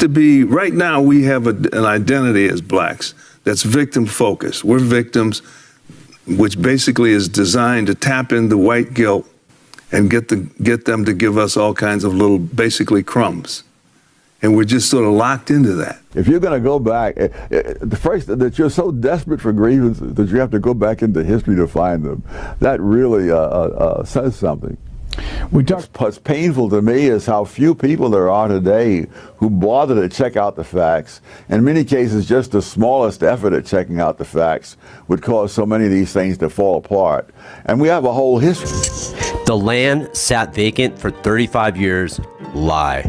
to be, right now we have an identity as blacks that's victim focused. We're victims, which basically is designed to tap into white guilt and get them to give us all kinds of little, basically crumbs. And we're just sort of locked into that. If you're going to go back, the phrase that you're so desperate for grievances that you have to go back into history to find them, that really says something. What's painful to me is how few people there are today who bother to check out the facts. In many cases, just the smallest effort at checking out the facts would cause so many of these things to fall apart. And we have a whole history. The land sat vacant for 35 years. Lie.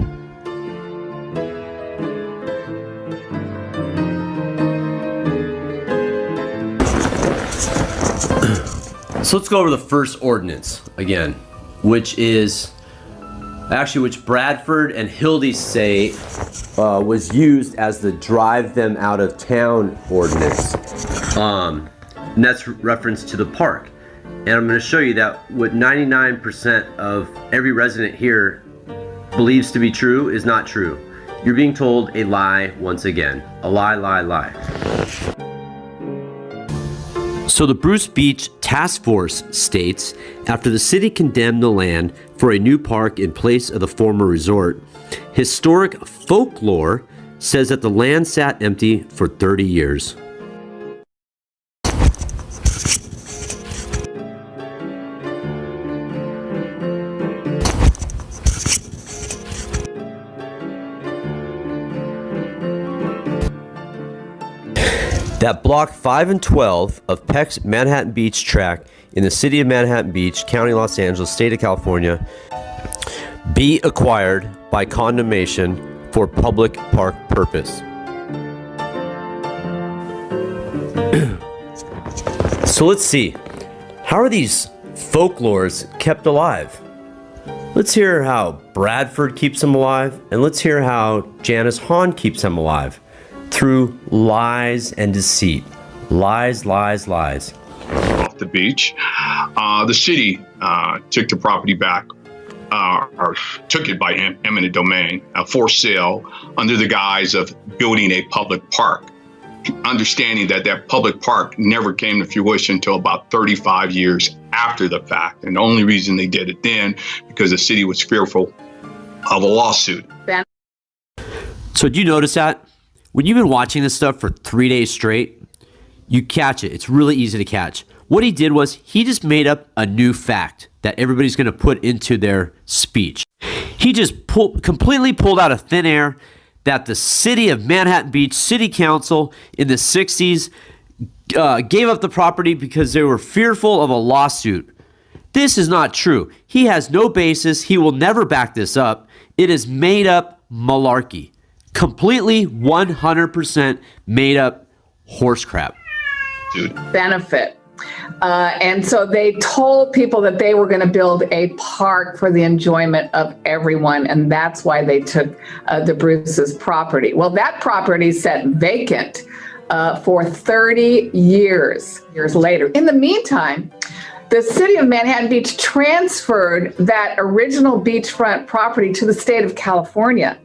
So let's go over the first ordinance again, which Bradford and Hildy say was used as the drive them out of town ordinance. And that's reference to the park. And I'm going to show you that what 99% of every resident here believes to be true is not true. You're being told a lie once again. A lie, lie, lie. So the Bruce Beach Task Force states, after the city condemned the land for a new park in place of the former resort, historic folklore says that the land sat empty for 30 years. That Block 5 and 12 of Peck's Manhattan Beach tract in the city of Manhattan Beach, County, Los Angeles, State of California, be acquired by condemnation for public park purpose. So let's see, how are these folklores kept alive? Let's hear how Bradford keeps them alive, and let's hear how Janice Hahn keeps them alive. Through lies and deceit. Lies, lies, lies. Off the beach. The city took the property back, or took it by eminent domain for sale under the guise of building a public park, understanding that that public park never came to fruition until about 35 years after the fact. And the only reason they did it then, because the city was fearful of a lawsuit. So did you notice that? When you've been watching this stuff for 3 days straight, you catch it. It's really easy to catch. What he did was he just made up a new fact that everybody's going to put into their speech. He just completely pulled out of thin air that the city of Manhattan Beach City Council in the 60s gave up the property because they were fearful of a lawsuit. This is not true. He has no basis. He will never back this up. It is made up malarkey. Completely 100% made up horse crap. Benefit. And so they told people that they were going to build a park for the enjoyment of everyone. And that's why they took the Bruce's property. Well, that property sat vacant for 30 years later. In the meantime, the city of Manhattan Beach transferred that original beachfront property to the state of California.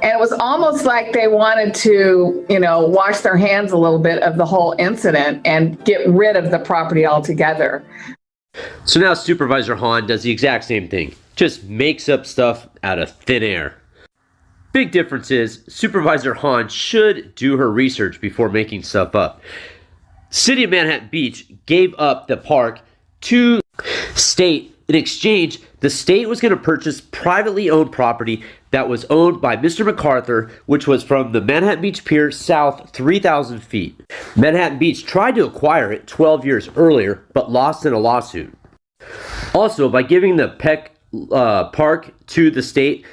And it was almost like they wanted to, wash their hands a little bit of the whole incident and get rid of the property altogether. So now Supervisor Hahn does the exact same thing. Just makes up stuff out of thin air. Big difference is Supervisor Hahn should do her research before making stuff up. City of Manhattan Beach gave up the park to state. In exchange, the state was going to purchase privately owned property that was owned by Mr. MacArthur, which was from the Manhattan Beach Pier south 3,000 feet. Manhattan Beach tried to acquire it 12 years earlier, but lost in a lawsuit. Also, by giving the Peck Park to the state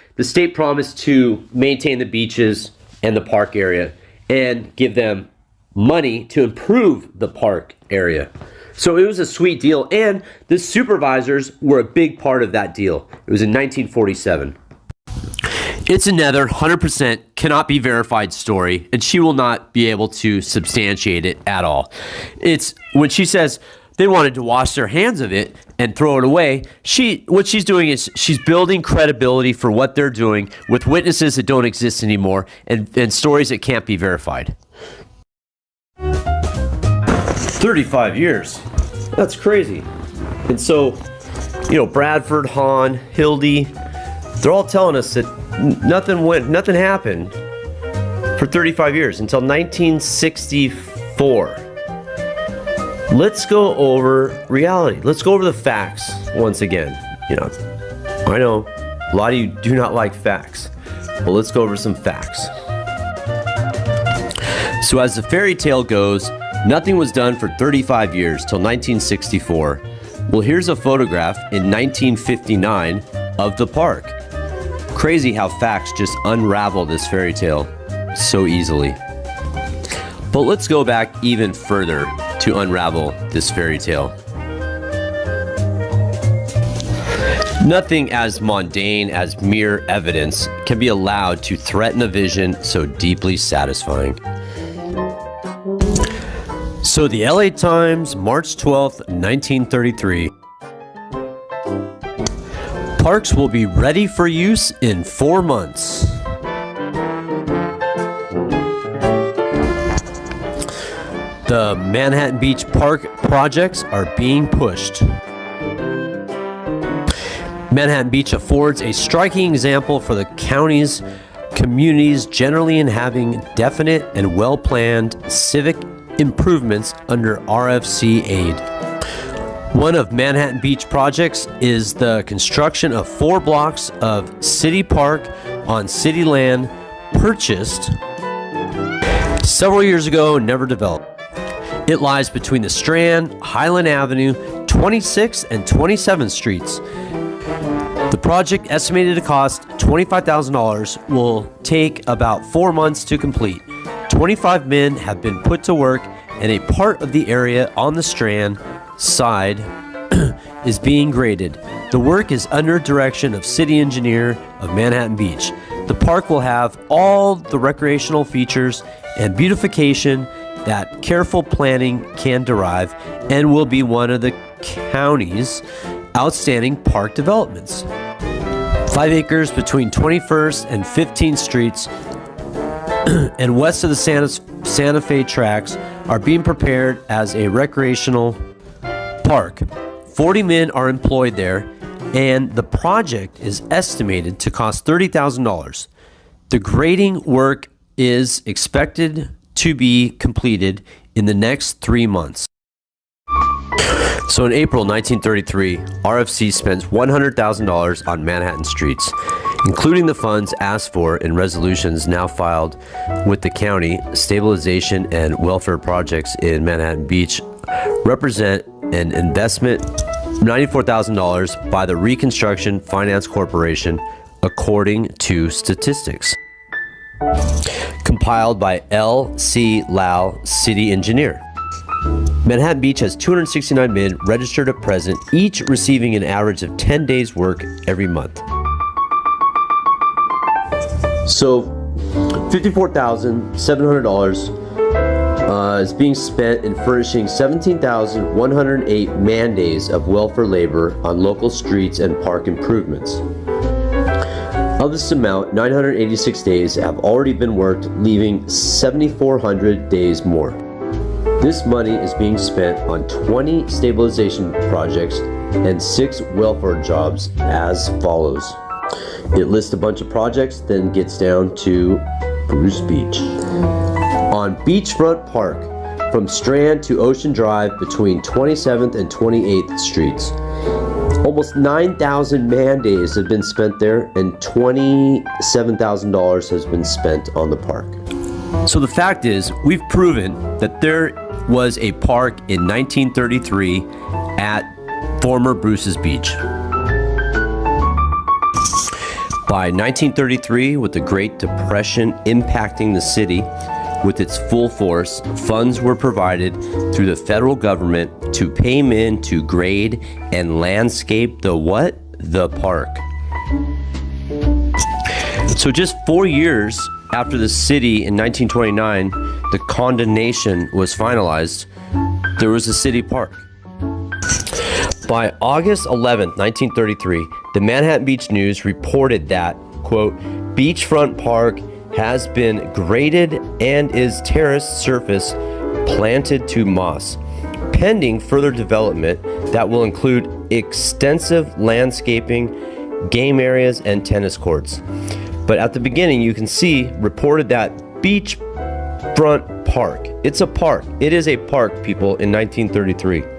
promised to maintain the beaches and the park area and give them money to improve the park area. So it was a sweet deal, and the supervisors were a big part of that deal. It was in 1947. It's another 100% cannot be verified story, and she will not be able to substantiate it at all. It's when she says, they wanted to wash their hands of it and throw it away. What she's doing is she's building credibility for what they're doing with witnesses that don't exist anymore and stories that can't be verified. 35 years. That's crazy. And so, Bradford, Hahn, Hildy, they're all telling us that nothing happened for 35 years until 1964. Let's go over reality. Let's go over the facts once again. I know a lot of you do not like facts, but let's go over some facts. So as the fairy tale goes, nothing was done for 35 years till 1964. Well, here's a photograph in 1959 of the park. Crazy how facts just unravel this fairy tale so easily. But let's go back even further to unravel this fairy tale. Nothing as mundane as mere evidence can be allowed to threaten a vision so deeply satisfying. So the LA Times, March 12th, 1933. Parks will be ready for use in 4 months. The Manhattan Beach Park projects are being pushed. Manhattan Beach affords a striking example for the county's communities generally in having definite and well-planned civic improvements under RFC aid. One of Manhattan Beach projects is the construction of 4 blocks of City Park on city land purchased several years ago and never developed. It lies between the Strand, Highland Avenue, 26th and 27th Streets. The project, estimated to cost $25,000, will take about 4 months to complete. 25 men have been put to work, and a part of the area on the Strand side is being graded. The work is under direction of city engineer of Manhattan Beach. The park will have all the recreational features and beautification that careful planning can derive and will be one of the county's outstanding park developments. 5 acres between 21st and 15th Streets and west of the Santa Fe tracks are being prepared as a recreational park. 40 men are employed there, and the project is estimated to cost $30,000. The grading work is expected to be completed in the next 3 months. So in April 1933, RFC spends $100,000 on Manhattan streets, including the funds asked for in resolutions now filed with the county. Stabilization and welfare projects in Manhattan Beach represent an investment $94,000 by the Reconstruction Finance Corporation, according to statistics compiled by L.C. Lau, city engineer. Manhattan Beach has 269 men registered at present, each receiving an average of 10 days work every month. So $54,700 is being spent in furnishing 17,108 man days of welfare labor on local streets and park improvements. Of this amount, 986 days have already been worked, leaving 7,400 days more. This money is being spent on 20 stabilization projects and 6 welfare jobs as follows. It lists a bunch of projects, then gets down to Bruce Beach. On Beachfront Park, from Strand to Ocean Drive between 27th and 28th Streets. Almost 9,000 man days have been spent there, and $27,000 has been spent on the park. So the fact is, we've proven that there was a park in 1933 at former Bruce's Beach. By 1933, with the Great Depression impacting the city with its full force, funds were provided through the federal government to pay men to grade and landscape the what? The park. So just 4 years after the city in 1929, the condemnation was finalized, there was a city park. By August 11th, 1933, the Manhattan Beach News reported that, quote, beachfront park has been graded and is terraced surface planted to moss, pending further development that will include extensive landscaping, game areas, and tennis courts. But at the beginning, you can see reported that beachfront park. It's a park. It is a park, people, in 1933.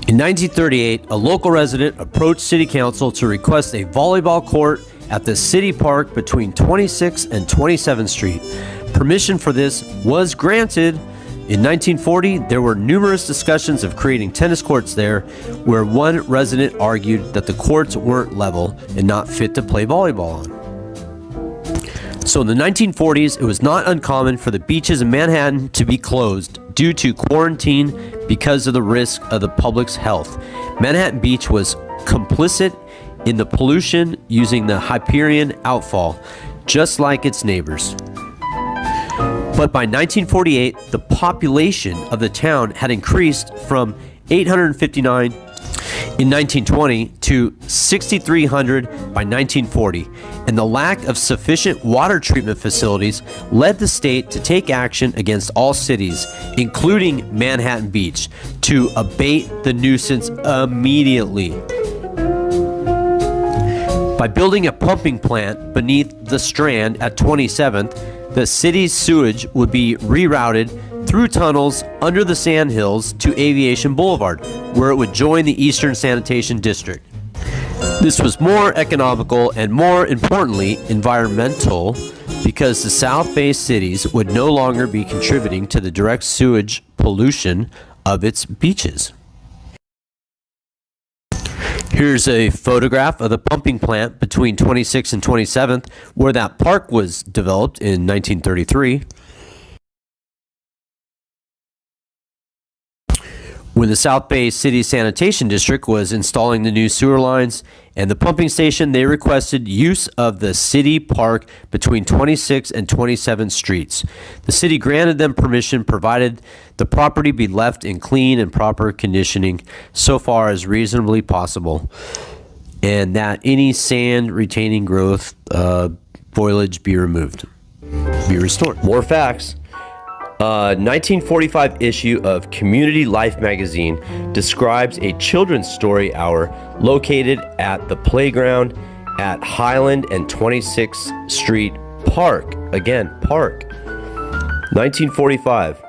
In 1938, a local resident approached City Council to request a volleyball court at the city park between 26th and 27th Street. Permission for this was granted. In 1940, there were numerous discussions of creating tennis courts there, where one resident argued that the courts weren't level and not fit to play volleyball on. So in the 1940s, it was not uncommon for the beaches in Manhattan to be closed due to quarantine because of the risk of the public's health. Manhattan Beach was complicit in the pollution using the Hyperion outfall, just like its neighbors. But by 1948, the population of the town had increased from 859 in 1920 to 6,300 by 1940, and the lack of sufficient water treatment facilities led the state to take action against all cities, including Manhattan Beach, to abate the nuisance immediately. By building a pumping plant beneath the Strand at 27th, the city's sewage would be rerouted through tunnels under the sand hills to Aviation Boulevard, where it would join the Eastern Sanitation District. This was more economical and, more importantly, environmental, because the South Bay cities would no longer be contributing to the direct sewage pollution of its beaches. Here's a photograph of the pumping plant between 26th and 27th, where that park was developed in 1933. When the South Bay City Sanitation District was installing the new sewer lines and the pumping station, they requested use of the city park between 26th and 27th Streets. The city granted them permission, provided the property be left in clean and proper conditioning so far as reasonably possible, and that any sand retaining growth foliage be removed, be restored. More facts. 1945 issue of Community Life magazine describes a children's story hour located at the playground at Highland and 26th Street Park. Again, Park. 1945.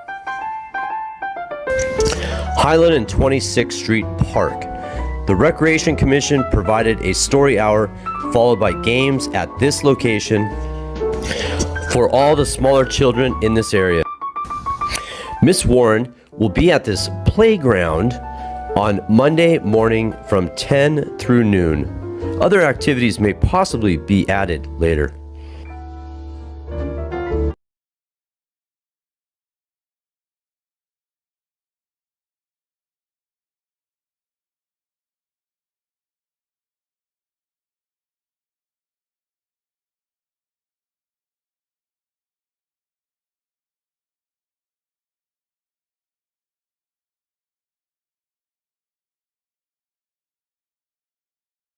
Highland and 26th Street Park. The Recreation Commission provided a story hour followed by games at this location for all the smaller children in this area. Miss Warren will be at this playground on Monday morning from 10 through noon. Other activities may possibly be added later.